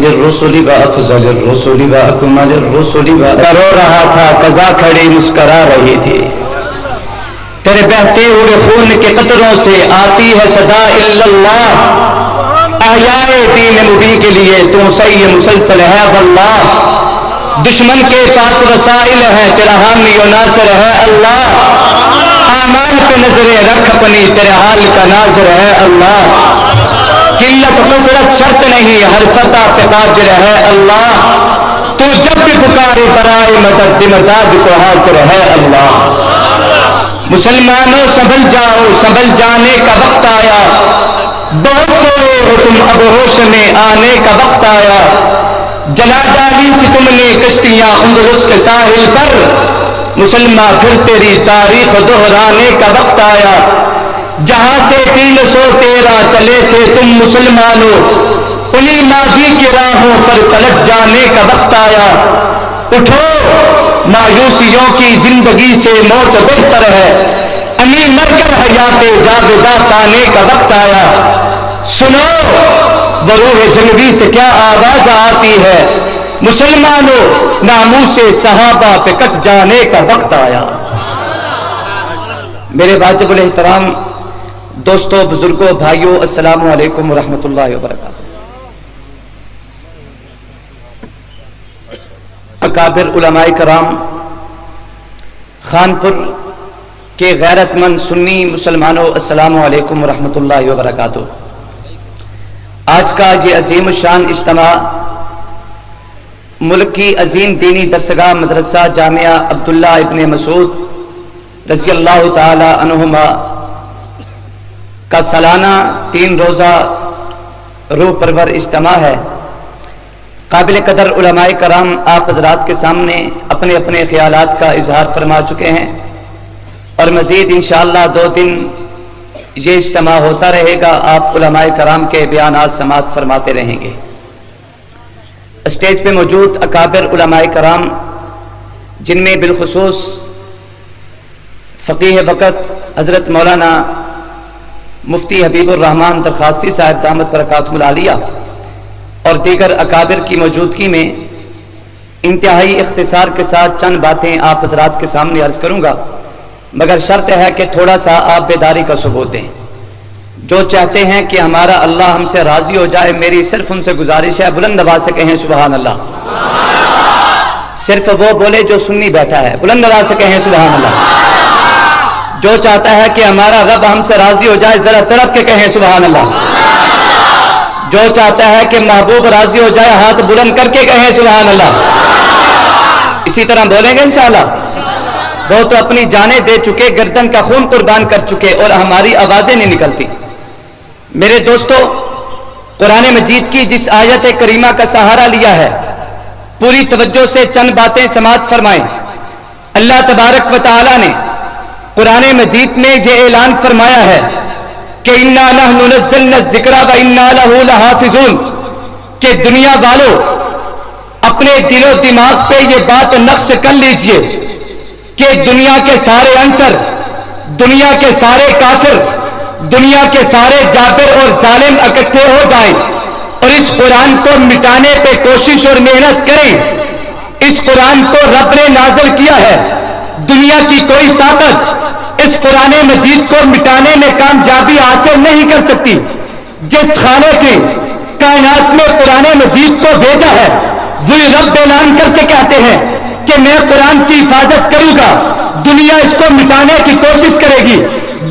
سید الرسل و افضل الرسل و اکمل الرسل و رو رہا تھا قضا کھڑی مسکرا رہی تھی، تیرے بہتے ہوئے خون کے قطروں سے آتی ہے صدا الا اللہ، احیاء دین مبین کے لیے تو صحیح مسلسل ہے واللہ، دشمن کے پاس وسائل ہے تیرا حامی و ناصر ہے اللہ، اعمال پہ نظریں رکھ اپنی تیرے حال کا ناظر ہے اللہ، قلت کثرت شرط نہیں ہر فتح پہ قادر ہے اللہ، تو جب بھی پکارے برائے مدد امداد کو حاضر ہے اللہ۔ مسلمانوں سنبھل جاؤ، سنبھل جانے کا وقت آیا، بہت سوئے ہو تم اب ہوش میں آنے کا وقت آیا، جلا ڈالی تھی تم نے کشتیاں اندلس کے ساحل پر، مسلمان پھر تیری تاریخ دہرانے کا وقت آیا، جہاں سے 313 چلے تھے تم مسلمانوں، انہی ماضی کی راہوں پر پلٹ جانے کا وقت آیا، اٹھو مایوسیوں کی زندگی سے موت بہتر ہے، امی مر کر حیات جاوداں پانے کا وقت آیا، سنو وہ روح جنبی سے کیا آواز آتی ہے، مسلمانوں ناموس صحابہ پہ کٹ جانے کا وقت آیا۔ میرے واجب الاحترام دوستوں، بزرگوں، بھائیوں، السلام علیکم ورحمۃ اللہ وبرکاتہ۔ اکابر علماء کرام، خانپور کے غیرت مند سنی مسلمانوں، السلام علیکم ورحمۃ اللہ وبرکاتہ۔ آج کا یہ عظیم الشان اجتماع ملک کی عظیم دینی درسگاہ مدرسہ جامعہ عبداللہ ابن مسعود رضی اللہ تعالی عنہما کا سالانہ 3 روزہ روح پرور اجتماع ہے۔ قابل قدر علماء کرام آپ حضرات کے سامنے اپنے اپنے خیالات کا اظہار فرما چکے ہیں، اور مزید انشاءاللہ 2 دن یہ اجتماع ہوتا رہے گا، آپ علماء کرام کے بیانات سماعت فرماتے رہیں گے۔ اسٹیج پہ موجود اکابر علماء کرام، جن میں بالخصوص فقیہ وقت حضرت مولانا مفتی حبیب الرحمن درخواستی صاحب دامت برکاتہ العالیہ اور دیگر اکابر کی موجودگی میں انتہائی اختصار کے ساتھ چند باتیں آپ حضرات کے سامنے عرض کروں گا، مگر شرط ہے کہ تھوڑا سا آپ بیداری کا ثبوت دیں۔ جو چاہتے ہیں کہ ہمارا اللہ ہم سے راضی ہو جائے، میری صرف ان سے گزارش ہے بلند آواز سے کہیں سبحان اللہ۔ صرف وہ بولے جو سنی بیٹھا ہے، بلند آواز سے کہیں سبحان اللہ۔ جو چاہتا ہے کہ ہمارا رب ہم سے راضی ہو جائے، ذرا تڑپ کے کہیں سبحان اللہ۔ جو چاہتا ہے کہ محبوب راضی ہو جائے، ہاتھ بلند کر کے کہیں سبحان اللہ۔ اسی طرح بولیں گے انشاءاللہ۔ وہ تو اپنی جانیں دے چکے، گردن کا خون قربان کر چکے، اور ہماری آوازیں نہیں نکلتی۔ میرے دوستو، قرآن مجید کی جس آیت کریمہ کا سہارا لیا ہے، پوری توجہ سے چند باتیں سماعت فرمائیں۔ اللہ تبارک و تعالی نے قرآن مجید میں یہ اعلان فرمایا ہے کہ اِنَّا نَحْنُ نَزَّلْنَا الذِّكْرَ وَإِنَّا لَهُ لَحَافِظُونَ، کہ دنیا والوں اپنے دل و دماغ پہ یہ بات نقش کر لیجئے کہ دنیا کے سارے عنصر، دنیا کے سارے کافر، دنیا کے سارے جابر اور ظالم اکٹھے ہو جائیں اور اس قرآن کو مٹانے پہ کوشش اور محنت کریں۔ اس قرآن کو رب نے نازل کیا ہے، دنیا کی کوئی طاقت اس قرآن مجید کو مٹانے میں کامیابی حاصل نہیں کر سکتی۔ جس خانے کے کائنات میں قرآن مجید کو بھیجا ہے، وہی رب اعلان کر کے کہتے ہیں کہ میں قرآن کی حفاظت کروں گا، دنیا اس کو مٹانے کی کوشش کرے گی،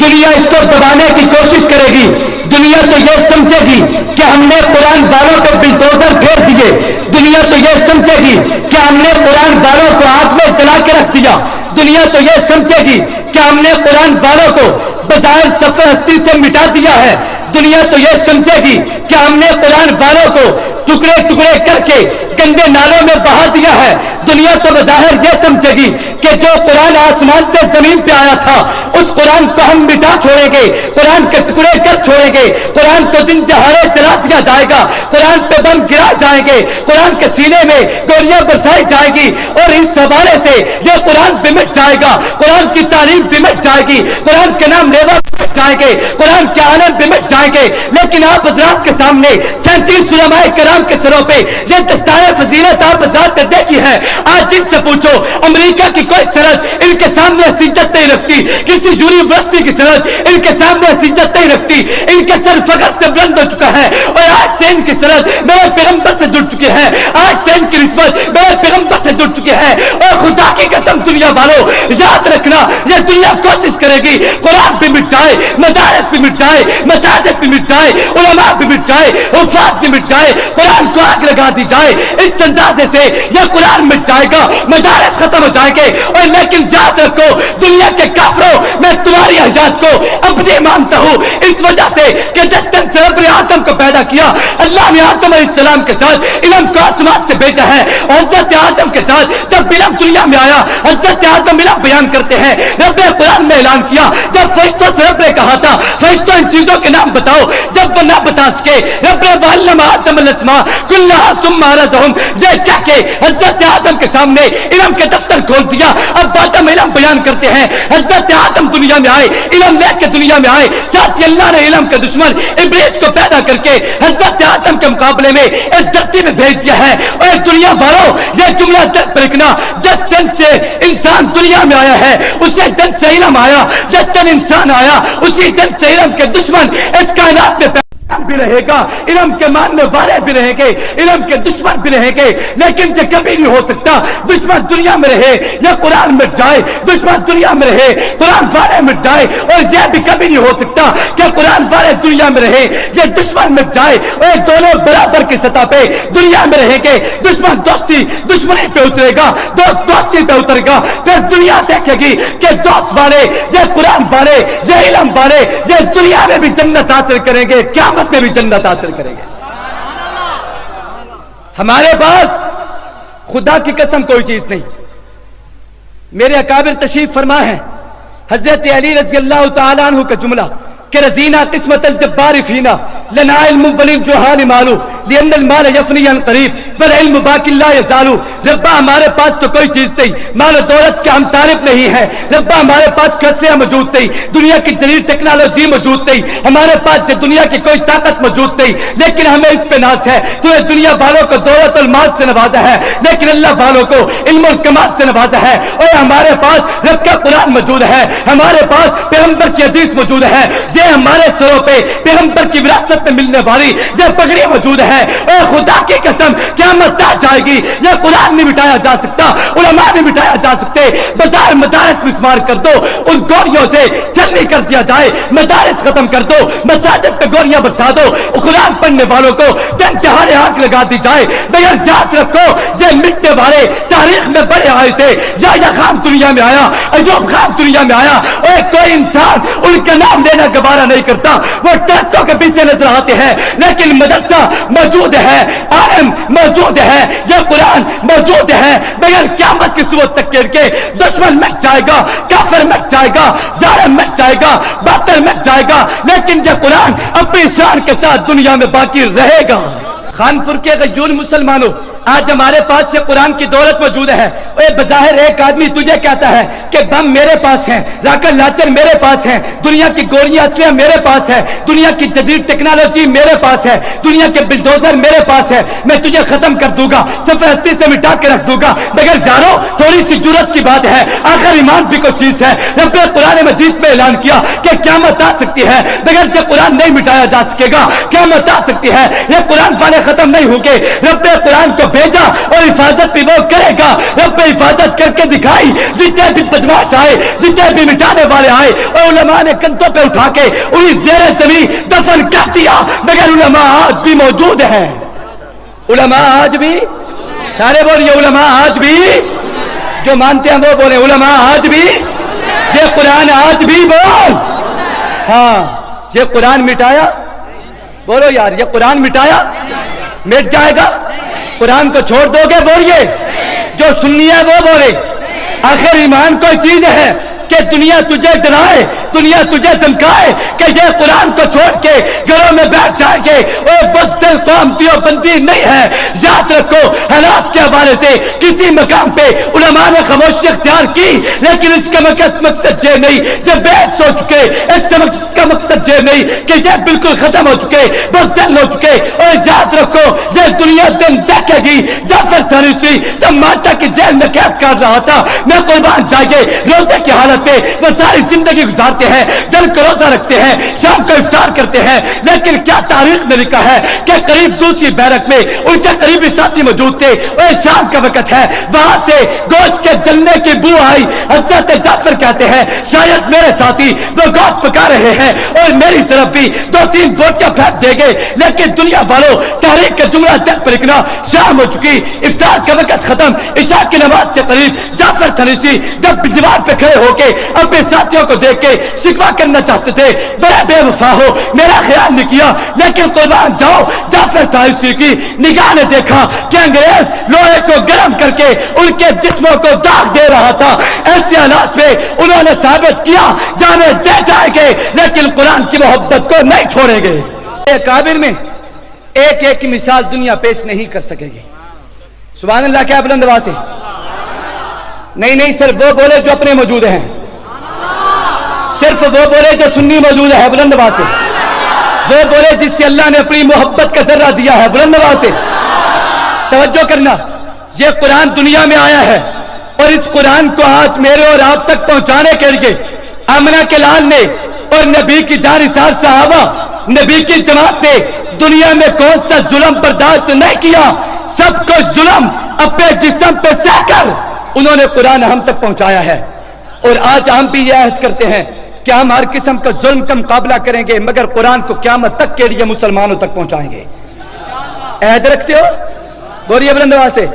دنیا اس کو دبانے کی کوشش کرے گی، دنیا تو یہ سمجھے گی کہ ہم نے قرآن والوں کو بلڈوزر پھیر دیے، دنیا تو یہ سمجھے گی کہ ہم نے قرآن والوں کو آگ میں جلا کے رکھ دیا، دنیا تو یہ سمجھے گی کہ ہم نے قرآن والوں کو بظاہر صفحہ ہستی سے مٹا دیا ہے، دنیا تو یہ سمجھے گی کہ ہم نے قرآن والوں کو ٹکڑے ٹکڑے کر کے گندے نالوں میں بہا دیا ہے، دنیا تو بظاہر یہ سمجھے گی کہ جو قرآن آسمان سے زمین پہ آیا تھا اس قرآن کو ہم مٹا چھوڑیں گے، قرآن کے ٹکڑے کر چھوڑیں گے، قرآن کو دن دہاڑے جلا دیا جائے گا، قرآن پہ بم گرائے جائیں گے، قرآن کے سینے میں گولیاں برسائی جائے گی، اور اس حوالے سے یہ قرآن بمٹ جائے گا، قرآن کی تعلیم بمٹ جائے گی، قرآن کے نام لیوا جائیں گے، قرآن کے عالم بمٹ جائیں گے۔ لیکن آپ حضرات کے سامنے 37 علماء کرام کرام کے سروں پہ یہ دستار فضیلت آپ ذات نے دیکھی ہے. آج جن سے پوچھو امریکہ کی کوئی سرحد ان کے سامنے حیثیت نہیں رکھتی, کسی یونیورسٹی کی سرحد ان کے سامنے حیثیت نہیں رکھتی. ان کے سر فخر سے بلند ہو چکا ہے اور آج سے ان کی سرحد میرے پیغمبر سے جڑ چکے ہیں. آج سے ان کی نسبت میرے پیغمبر سے جڑ چکے ہیں. اور خدا کی قسم دنیا والوں یاد رکھنا, یہ دنیا کوشش کرے گی قرآن بھی مٹ جائے, مدارس بھی مٹ جائے, مساجد بھی مٹ جائے, علماء بھی مٹ جائے, حفاظ بھی مٹ جائے, قرآن کو آگ لگا دی جائے. اس اندازے سے یہ قرآن مٹ جائے گا, مدارس ختم ہو جائے گے. اور لیکن یاد رکھو دنیا کے کافروں میں تمہاری حیات کو اپنی مانتا ہوں, اس وجہ سے کہ جس دن سے رب نے آدم کو پیدا کیا اللہ نے آدم علیہ السلام کے ساتھ علم کو آسمان سے بھیجا ہے. حضرت آدم کے ساتھ جب علم دنیا میں آیا حضرت آدم علم بیان کرتے ہیں. رب نے قرآن میں اعلان کیا جب فرشتوں سے رب نے کہا تھا فرشتوں ان چیزوں کے نام بتاؤ, جب وہ نہ بتا سکے رب نے وعلم آدم الاسماء کلھا ثم عرضهم یہ کہہ کے حضرت آدم کے سامنے علم کے دفتر کھول دیا. اب آدم علم بیان کرتے ہیں. حضرت آدم دنیا میں آئے, علم لے کے دنیا میں آئے. ساتھ ہی اللہ نے علم کے دشمن ابلیس کو پیدا کر کے حضرت آدم کے مقابلے میں اس دھرتی میں بھیج دیا ہے. اور دنیا والوں یہ جملہ دل پر رکھنا, جس دن سے انسان دنیا میں آیا ہے اسی دن سے علم آیا. جس دن انسان آیا اسی دن سے علم کے دشمن اس کائنات میں بھی رہے گا, علم کے ماننے والے بھی رہیں گے, علم کے دشمن بھی رہیں گے. لیکن یہ کبھی نہیں ہو سکتا دشمن دنیا میں رہے یا قرآن مٹ جائے, دشمن دنیا میں رہے قرآن والے مٹ جائے. اور یہ بھی کبھی نہیں ہو سکتا کہ قرآن والے دنیا میں رہے یہ دشمن مٹ جائے. اور دونوں برابر کی سطح پہ دنیا میں رہیں گے. دشمن دوستی دشمنی پہ اترے گا, دوست دوستی پہ اترے گا. پھر دنیا دیکھے گی کہ دوست والے یہ قرآن والے یہ علم والے یہ دنیا میں بھی جنت حاصل کریں گے, قیامت میں بھی جنت حاصل کریں گے. ہمارے پاس خدا کی قسم کوئی چیز نہیں. میرے اکابر تشریف فرما ہے حضرت علی رضی اللہ تعالیٰ عنہ کا جملہ کہ رزینہ قسمت الجبار فینا لنا علم وللجہال مالو لأن المال یفنی عن قریب والعلم باقی لا یزالو. ربا ہمارے پاس تو کوئی چیز نہیں, مال و دولت کے ہم طالب نہیں ہیں. ربا ہمارے پاس کسیاں موجود نہیں, دنیا کی جدید ٹیکنالوجی موجود نہیں, ہمارے پاس دنیا کی کوئی طاقت موجود نہیں. لیکن ہمیں اس پہ ناز ہے تو دنیا والوں کو دولت اور مال سے نوازا ہے لیکن اللہ والوں کو علم اور کمال سے نوازا ہے. اور ہمارے پاس رب کا قرآن موجود ہے, ہمارے پاس پیغمبر کی حدیث موجود ہے, یہ ہمارے سروں پہ پیغمبر کی وراثت میں ملنے والی یہ پگڑی موجود ہے. اے خدا کی قسم قیامت آ جائے گی, یہ قرآن نہیں مٹایا جا سکتا, علماء نہیں مٹایا جا سکتے. بازار مدارس مسمار کر دو, ان گولیوں سے چلنی کر دیا جائے, مدارس ختم کر دو, مساجد پہ گولیاں برسا دو, قرآن پڑھنے والوں کو دن دہاڑے آگ لگا دی جائے. مگر یاد رکھو یہ مٹنے والے تاریخ میں بڑے آئے تھے. یحییٰ خان دنیا میں آیا, ایوب خان دنیا میں آیا, اور کوئی انسان ان کا نام لینا گوارا نہیں کرتا. وہ ٹرکوں کے پیچھے نظر آتے ہیں لیکن مدرسہ موجود ہے, عالم موجود ہے, یہ قرآن موجود ہے. مگر قیامت کی صبح تک کے دشمن مٹ جائے گا, کافر مٹ جائے گا, ظالم مٹ جائے گا, باطل مٹ جائے گا, لیکن یہ قرآن اپنی شان کے ساتھ دنیا میں باقی رہے گا. خانپور کے غیور مسلمانوں آج ہمارے پاس یہ قرآن کی دولت موجود ہے. بظاہر ایک آدمی تجھے کہتا ہے کہ بم میرے پاس ہیں, راکٹ لانچر میرے پاس ہیں, دنیا کی گولیاں اسلحہ میرے پاس ہے, دنیا کی جدید ٹیکنالوجی میرے پاس ہے, دنیا کے بلڈوزر میرے پاس ہے, میں تجھے ختم کر دوں گا, سفید سے مٹا کے رکھ دوں گا. مگر جانو تھوڑی سی جرت کی بات ہے, آخر ایمان بھی کوئی چیز ہے. رب نے قرآن مجید میں اعلان کیا کہ قیامت آ سکتی ہے, مگر یہ قرآن نہیں مٹایا جا سکے گا. قیامت آ سکتی ہے, یہ قرآن والے ختم نہیں ہوں گے. رب نے قرآن کو بھیجا اور حفاظت بھی وہ کرے گا. رب نے حفاظت کر کے دکھائی. جتنے بھی بدماش آئے, جتنے بھی مٹانے والے آئے, اور علماء نے کندھوں پہ اٹھا کے انہیں زیر زمین دفن کر دیا. مگر علماء آج بھی موجود ہیں, علماء آج بھی, سارے بولیے علماء آج بھی, جو مانتے ہیں وہ بولے علماء آج بھی, یہ قرآن آج بھی بول. ہاں یہ قرآن مٹایا, بولو یار یہ قرآن مٹایا, مٹ جائے گا. قرآن کو چھوڑ دو گے بولیے, جو سننی ہے وہ بولے. آخر ایمان کوئی چیز ہے کہ دنیا تجھے ڈرائے, دنیا تجھے دھمکائے کہ یہ قرآن کو چھوڑ کے گھروں میں بیٹھ جائے گے. اور بس دل قوم دیوبندی نہیں ہے, یاد रखो, हालात के हवाले से किसी मकाम पे उलमा ने खामोशी अख्तियार की, लेकिन इसका मकसद ये नहीं जब बहस हो चुके, इसका मकसद ये नहीं कि ये बिल्कुल खत्म हो चुके, बदल हो चुके। और याद रखो, ये दुनिया दिन देखेगी। जाफर थानीसी जब माल्टा की जेल में कैद कर रहा था, मैं कुर्बान जाएंगे, रोजे की हालत में वो सारी जिंदगी गुजारते हैं, दिन को रोजा रखते हैं, शाम को इफ्तार करते हैं। लेकिन क्या तारीख में लिखा है कि करीब दूसरी बैरक में उनके करीबी साथी मौजूद थे, और शाम का वक्त है, वहां से गोश्त के जलने की बू आई। हजरत जाफर कहते हैं शायद मेरे साथी वो गोश्त पका रहे हैं और मेरी तरफ भी 2-3 बोटियां फेंक देंगे। लेकिन दुनिया वालों, तारीख का जुमला जग पर लिखना, शाम हो चुकी, इफ्तार का वक्त खत्म, इशा की नमाज के करीब जाफर थानीसी जब दीवार पे खड़े होके अपने साथियों को देख के शिकवा करना चाहते थे, बड़ा बेवफा हो, मेरा ख्याल नहीं किया। लेकिन कुर्बान जाओ, जाफर थानीसी की निगाह ने देखा कि अंग्रेज लोहे को गर्म करके उनके जिस्मों को दाग दे रहा था। ऐसे हालात में उन्होंने साबित किया जाने दे जाएंगे, लेकिन कुरान की मोहब्बत को नहीं छोड़ेंगे। काबिर में एक एक की मिसाल दुनिया पेश नहीं कर सकेगी। सुभान अल्लाह, क्या बुलंद आवाज से? नहीं, सिर्फ वो बोले जो अपने मौजूद हैं, सिर्फ वो बोले जो सुन्नी मौजूद है, बुलंद आवाज से। वो बोले जिससे अल्लाह ने अपनी मोहब्बत का जर्रा दिया है, बुलंद आवाज से। तवज्जो करना, ये कुरान दुनिया में आया है और इस कुरान को आज मेरे और आप तक पहुंचाने के लिए आमना के लाल ने और नबी की जानिसार सहाबा, नबी की जमात ने दुनिया में कौन सा जुल्म बर्दाश्त नहीं किया। सबको जुल्म अपने जिस्म पे सहकर उन्होंने कुरान हम तक पहुंचाया है। और आज हम भी यह अहद करते हैं कि हम हर किस्म का जुल्म का मुकाबला करेंगे, मगर कुरान को क़यामत तक के लिए मुसलमानों तक पहुंचाएंगे। अहद रखते हो? बोलिए बुलंद आवाज से।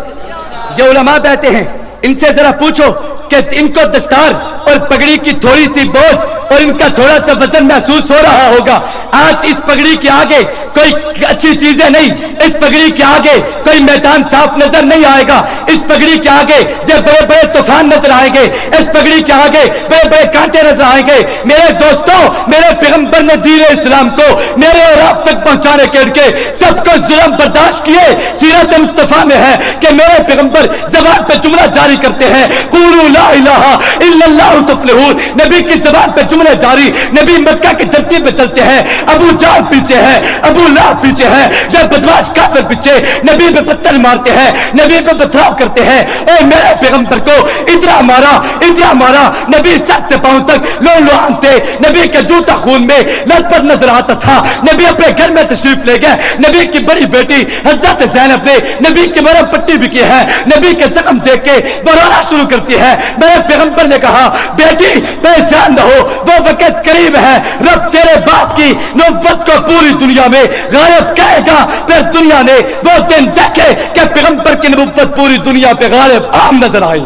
ये उलमा बैठे हैं, इनसे जरा पूछो कि इनको दस्तार और पगड़ी की थोड़ी सी बोझ और इनका थोड़ा सा वजन महसूस हो रहा होगा। आज इस पगड़ी के आगे कोई अच्छी चीजें नहीं, इस पगड़ी के आगे कोई मैदान साफ नजर नहीं आएगा, इस पगड़ी के आगे जो बड़े बड़े तूफान नजर आएंगे, इस पगड़ी के आगे बड़े बड़े कांटे नजर आएंगे। मेरे दोस्तों, मेरे पैगंबर ने दीन इस्लाम को मेरे और आप तक पहुंचाने के लिए सबको जुल्म बर्दाश्त किए। सीरत मुस्तफा में है कि मेरे पैगंबर जबान पे जुमला जारी करते हैं, कुलू ला इलाहा इल्लल्लाहु तुफ्लिहून। नबी की जबान पे जुमले जारी, नबी मक्का की धरती पे चलते हैं, अबू जान पीछे है, अबू लाहब पीछे है, जब बदमाश काफिर पीछे, नबी पे पत्थर मारते हैं, नबी पे पथराव करते हैं। और मेरे पैगंबर को इतना मारा, नबी सर से पांव तक लोहान थे, नबी का जूता खून में लथपथ नजर आता था। नबी अपने घर में तशरीफ ले गए, नबी की बड़ी बेटी हजरत ज़ैनब ने नबी की मरहम पट्टी भी की है, नबी के जख्म देख के बरोना शुरू करती है। मेरे पैगंबर ने कहा, बेटी परेशान न हो, वो वक्त करीब है, रब तेरे बाप की नबुव्वत को पूरी दुनिया में गायब करेगा। फिर दुनिया ने वो दिन देखे कि पैगंबर की नबुव्वत पूरी दुनिया पे गायब आम नजर आई।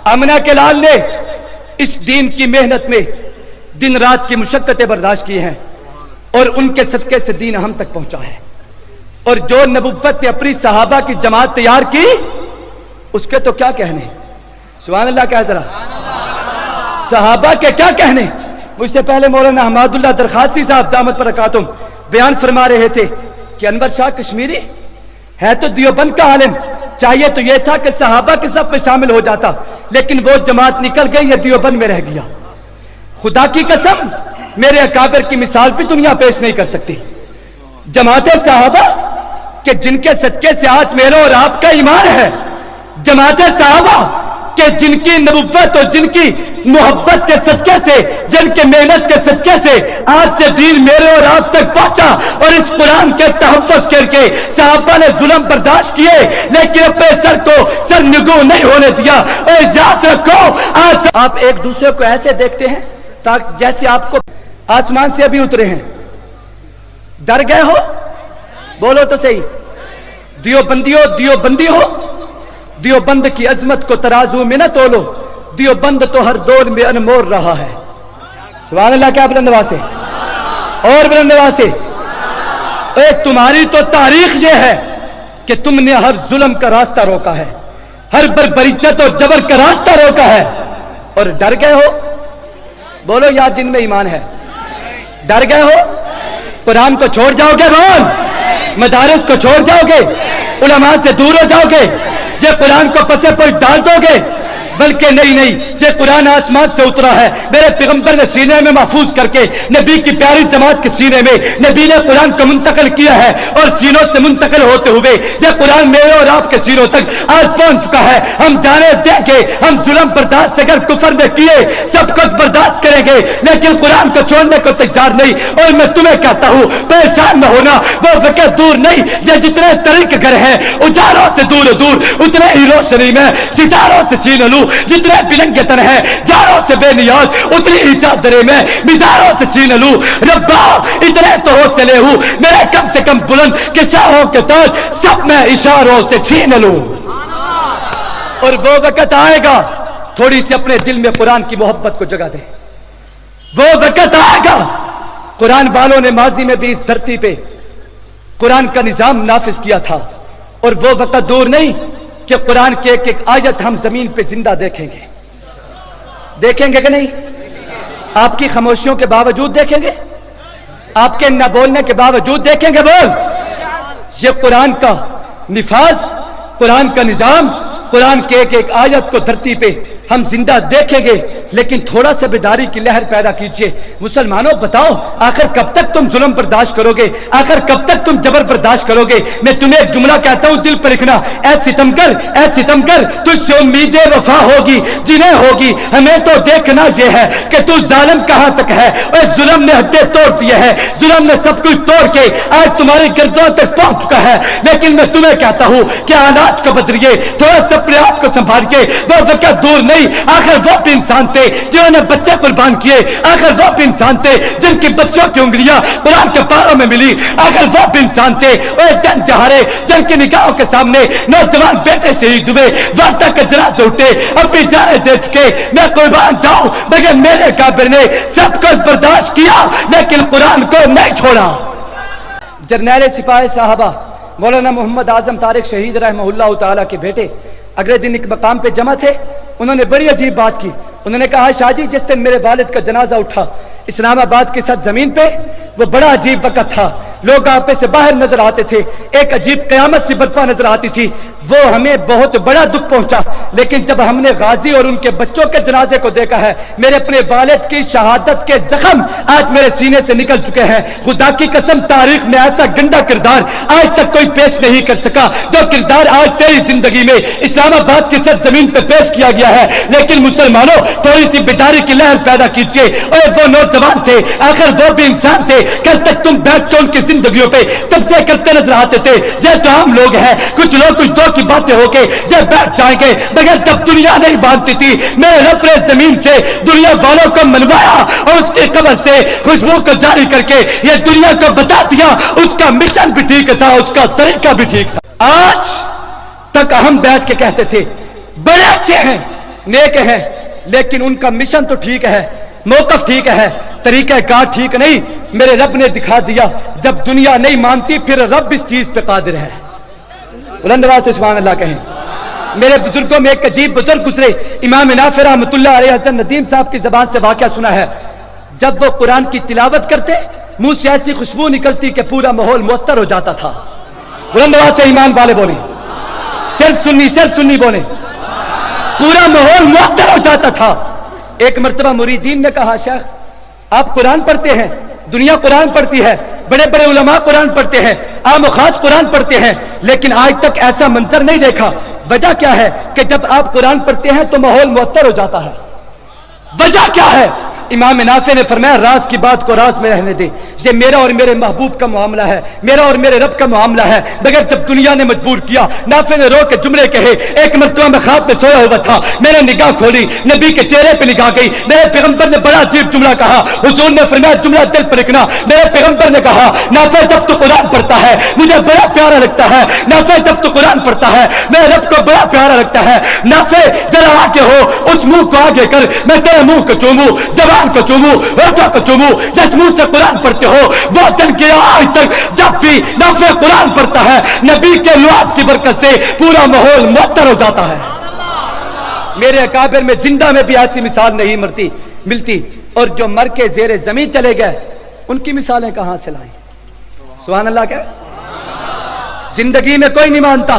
आमना के लाल ने इस दीन की मेहनत में दिन रात की मुशक्कतें बर्दाश्त की हैं और उनके सदके से दीन हम तक पहुंचा है। और जो नबुव्वत ने अपनी सहाबा की जमात तैयार की, उसके तो क्या कहने। सुभान अल्लाह, क्या जरा सहाबा के क्या कहने। मुझसे पहले मौलाना हमादुल्लाह दरखास्ती साहब दामत बरकातुम बयान फरमा रहे थे कि अनवर शाह कश्मीरी है तो दियोबंद का आलिम, चाहिए तो यह था कि सहाबा के सब में शामिल हो जाता, लेकिन वो जमात निकल गई, ये दियोबंद में रह गया। खुदा की कसम, मेरे अकाबिर की मिसाल भी दुनिया पेश नहीं कर सकती। जमात सहाबा के जिनके सदके से आज मेरा और आपका ईमान है, जमात सहाबा के जिनकी नबुव्वत और जिनकी मोहब्बत के सदके से, जिनके मेहनत के सदके से आज से दीन मेरे और आप तक पहुंचा। और इस कुरान के तहफ़्फ़ुज़ करके सहाबा ने जुल्म बर्दाश्त किए, लेकिन अपने सर को सरनिगू नहीं होने दिया। और याद रखो, आज आप एक दूसरे को ऐसे देखते हैं ताकि जैसे आपको आसमान से अभी उतरे हैं। डर गए हो? बोलो तो सही। दियोबंदियों, दियोबंदी हो, दियोबंद की अजमत को तराजू में न तोलो, दियोबंद तो हर दौर में अनमोल रहा है। सुभान अल्लाह, क्या बुलंद आवाज से और बुलंद आवाज से। तुम्हारी तो तारीख ये है कि तुमने हर जुल्म का रास्ता रोका है, हर बर्बरीयत और जबर का रास्ता रोका है। और डर गए हो? बोलो यार, जिनमें ईमान है, डर गए हो? कुरान को छोड़ जाओगे? बोल, मदारिस को छोड़ जाओगे, उलमा से दूर हो जाओगे, ये कुरान को पसे पर डाल दोगे। बल्कि नहीं नहीं, ये कुरान आसमान से उतरा है, मेरे पैगंबर ने सीने में महफूज करके नबी की प्यारी जमात के सीने में नबी ने कुरान को मुंतकिल किया है, और सीनों से मुंतकिल होते हुए ये कुरान मेरे और आपके सीनों तक आज पहुंच चुका है। हम जाने देंगे, हम जुल्म बर्दाश्त अगर कुफर में किए सब कुछ बर्दाश्त करेंगे, लेकिन कुरान को छोड़ने को तैयार नहीं। और मैं तुम्हें कहता हूं, परेशान न होना, वो वक्त दूर नहीं, ये जितने तरीक घर है उजालों से दूर दूर, उतने ही रोशनी में सितारों से छीन लूं, जितने बिलंगे तन है जारों से बेनियाज, उतनी ही चादरे में मिजारों से छीन लूं। रब्बा इतने तो हौसले हूं, मेरे कम से कम बुलंद के शाहों के ताज सब मैं इशारों से छीन लूं। और वो वक्त आएगा, थोड़ी सी अपने दिल में कुरान की मोहब्बत को जगा दे। वो वक्त आएगा, कुरान वालों ने माजी में भी इस धरती पे कुरान का निजाम नाफिज किया था, और वो वक्त दूर नहीं कि कुरान के एक एक आयत हम जमीन पे जिंदा देखेंगे। देखेंगे कि नहीं? आपकी खामोशियों के बावजूद देखेंगे, आपके न बोलने के बावजूद देखेंगे। बोल, ये कुरान का निफाज, कुरान का निजाम, कुरान के एक एक आयत को धरती पे हम जिंदा देखेंगे। लेकिन थोड़ा सा बेदारी की लहर पैदा कीजिए। मुसलमानों बताओ, आखिर कब तक तुम जुल्म बर्दाश्त करोगे? आखिर कब तक तुम जबर बर्दाश्त करोगे? मैं तुम्हें एक जुमला कहता हूं, दिल पर लिखना, ऐ सितमकर तुझसे उम्मीदें वफा होगी जिन्हें होगी, हमें तो देखना यह है कि तू जालिम कहां तक है। और जुल्म ने हदें तोड़ दिए है, जुल्म ने सब कुछ तोड़ के आज तुम्हारी गर्दनों तक पहुंच चुका है। लेकिन मैं तुम्हें कहता हूं कि हालात को बदलिए, थोड़ा सा अपने आप को संभाल के। वो वक्त दूर नहीं, आखिर वो भी इंसान थे जिन्होंने बच्चे कुर्बान किए, आखिर वो भी इंसान थे जिनकी बच्चों की उंगलियां कुरान के पारों में मिली, आखिर वो भी इंसान थे जन जहारे जिनकी निगाहों के सामने नौजवान बेटे शहीद हुए, वार्ता के जनाजे उठे, अपनी जाने दे चुके। मैं कुर्बान जाऊं, मगर मेरे काबिर ने सब कुछ बर्दाश्त किया, लेकिन कुरान को नहीं छोड़ा। जरनैल सिपाही साहबा मौलाना मोहम्मद आजम तारिक शहीद रहमहुल्लाह ताला के बेटे अगले दिन एक मकाम पे जमा थे। उन्होंने बड़ी अजीब बात की। उन्होंने कहा, शाहजी जिस दिन मेरे वालिद का जनाजा उठा इस्लामाबाद की सर जमीन पे, वो बड़ा अजीब वक्त था। लोग आपे से बाहर नजर आते थे, एक अजीब कयामत सी बर्पा नजर आती थी। वो हमें बहुत बड़ा दुख पहुंचा। लेकिन जब हमने गाजी और उनके बच्चों के जनाजे को देखा है, मेरे अपने वालिद की शहादत के जख्म आज मेरे सीने से निकल चुके हैं। खुदा की कसम, तारीख में ऐसा गंदा किरदार आज तक कोई पेश नहीं कर सका जो किरदार आज तेरी जिंदगी में इस्लामाबाद की सर जमीन पे पेश किया गया है। लेकिन मुसलमानों, थोड़ी सी बेदारी की लहर पैदा कीजिए। और वो नौजवान थे, आखिर वो भी इंसान थे। कल तक तुम बैठ के उनकी जिंदगियों पे तबसे करते नजर आते थे। ये तो हम लोग हैं, कुछ लोग कुछ दो की बातें होके ये बैठ जाएंगे, मगर जब दुनिया नहीं बांधती थी, मेरे रब ने जमीन से दुनिया वालों को मनवाया और उसकी कब्र से खुशबू को जारी करके ये दुनिया को बता दिया उसका मिशन भी ठीक था, उसका तरीका भी ठीक था। आज तक हम बैठ के कहते थे बड़े अच्छे हैं, नेक हैं, लेकिन उनका मिशन तो ठीक है, मौकफ ठीक है, तरीका कार ठीक नहीं। मेरे रब ने दिखा दिया, जब दुनिया नहीं मानती फिर रब इस चीज पे कादिर है। बुलंद आवाज से सुभान अल्लाह कहें। मेरे बुजुर्गों में एक अजीब बुजुर्ग गुजरे, इमाम नाफिर रहमतुल्लाह अलैह, हज़रत नदीम साहब की जबान से वाकया सुना है। जब वो कुरान की तिलावत करते, मुंह से ऐसी खुशबू निकलती कि पूरा माहौल मुअत्तर हो जाता था। बुलंद आवाज से ईमान वाले बोले, सिर्फ सुन्नी बोले, पूरा माहौल मुअत्तर हो जाता था। एक मर्तबा मुरीदीन ने कहा, शेख आप कुरान पढ़ते हैं, दुनिया कुरान पढ़ती है, बड़े बड़े उलमा कुरान पढ़ते हैं, आम खास कुरान पढ़ते हैं, लेकिन आज तक ऐसा मंजर नहीं देखा। वजह क्या है कि जब आप कुरान पढ़ते हैं तो माहौल मुअत्तर हो जाता है। वजह क्या है? इमाम नाफे ने फरमाया, राज की बात को राज में रहने दे। ये मेरा और मेरे महबूब का मामला है, मेरा और मेरे रब का मामला है। मगर जब दुनिया ने मजबूर किया, नाफे ने रो के जुमले कहे। एक मरतबा मैं ख्वाब में सोया हुआ था, मैंने निगाह खोली, नबी के चेहरे पे निगाह गई। मेरे पैगंबर ने बड़ा अजीब जुमला कहा। हुजूर ने फरमाया, जुमला दिल पर लिखना। मेरे पैगंबर ने कहा, नाफे जब तू कुरान पढ़ता है मुझे बड़ा प्यारा लगता है। नाफे जब तू कुरान पढ़ता है मेरे रब को बड़ा प्यारा लगता है। नाफे जरा आगे हो, उस मुंह को आगे कर, मैं तेरे मुंह को चूमू, जबान को चूमू, होठों को चूमू, जिस मुंह से कुरान पढ़ते हो। वो दिन के आज तक जब भी नाफे कुरान पढ़ता है, नबी के लुआब की बरकत से पूरा माहौल मुअत्तर हो जाता है। मेरे अकाबिर में जिंदा में भी ऐसी मिसाल नहीं मिलती, और जो मर के जेरे जमीन चले गए उनकी मिसालें कहां से लाएं? सुभान अल्लाह। क्या जिंदगी में कोई नहीं मानता।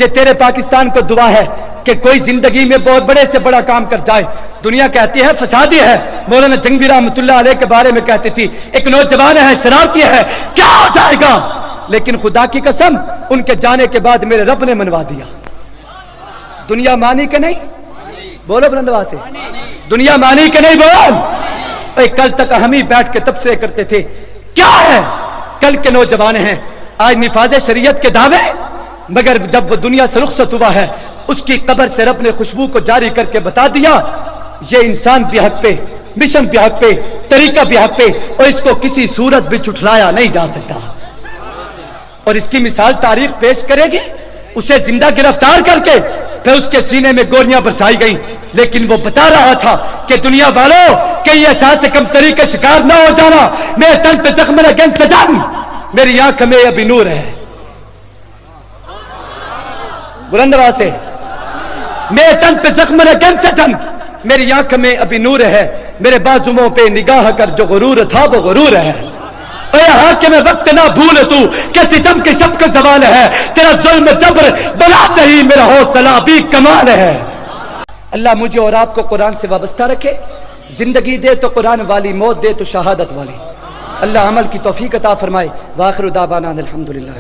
ये तेरे पाकिस्तान को दुआ है कि कोई जिंदगी में बहुत बड़े से बड़ा काम कर जाए। दुनिया कहती है फसादी है। मौलाना जंगवी रहमतुल्लाह अलैह के बारे में कहती थी एक नौजवान है, शरारती है, क्या हो जाएगा? लेकिन खुदा की कसम उनके जाने के बाद मेरे रब ने मनवा दिया। दुनिया मानी कि नहीं? बोलो बुलंद आवाज से, दुनिया मानी कि नहीं? बोल। कल तक हम ही बैठ के तबसरे करते थे, क्या है कल के नौजवान हैं आज निफाज शरीयत के दावे, मगर जब वो दुनिया से रुखसत हुआ है उसकी कब्र से रब ने खुशबू को जारी करके बता दिया ये इंसान भी हक पे, मिशन भी हक पे, तरीका भी हक पे, और इसको किसी सूरत भी झुठलाया नहीं जा सकता। और इसकी मिसाल तारीख पेश करेगी, उसे जिंदा गिरफ्तार करके फिर उसके सीने में गोलियां बरसाई गई, लेकिन वो बता रहा था कि दुनिया वालों कहीं एहसास से कम तरीके शिकार ना हो जाना, मेरे तन पे जख्म लगे सजन, मेरी आंख में अभी नूर है। बुलंद आवाज से, मेरे तन पे जख्म लगे सजन, मेरी आंख में अभी नूर है, मेरे बाजुओं पे निगाह कर जो गुरूर था वो गुरूर है। हाकिम वक्त ना भूल तू कि सितम के शब का जवाल है, तेरा जुल्म जबर बला सही मेरा हौसला भी कमाल है। अल्लाह मुझे और आपको कुरान से वाबस्ता रखे, जिंदगी दे तो कुरान वाली, मौत दे तो शहादत वाली। अल्लाह अमल की तौफीक अता फरमाए। वाखिर दावाना अल्हम्दुलिल्लाह।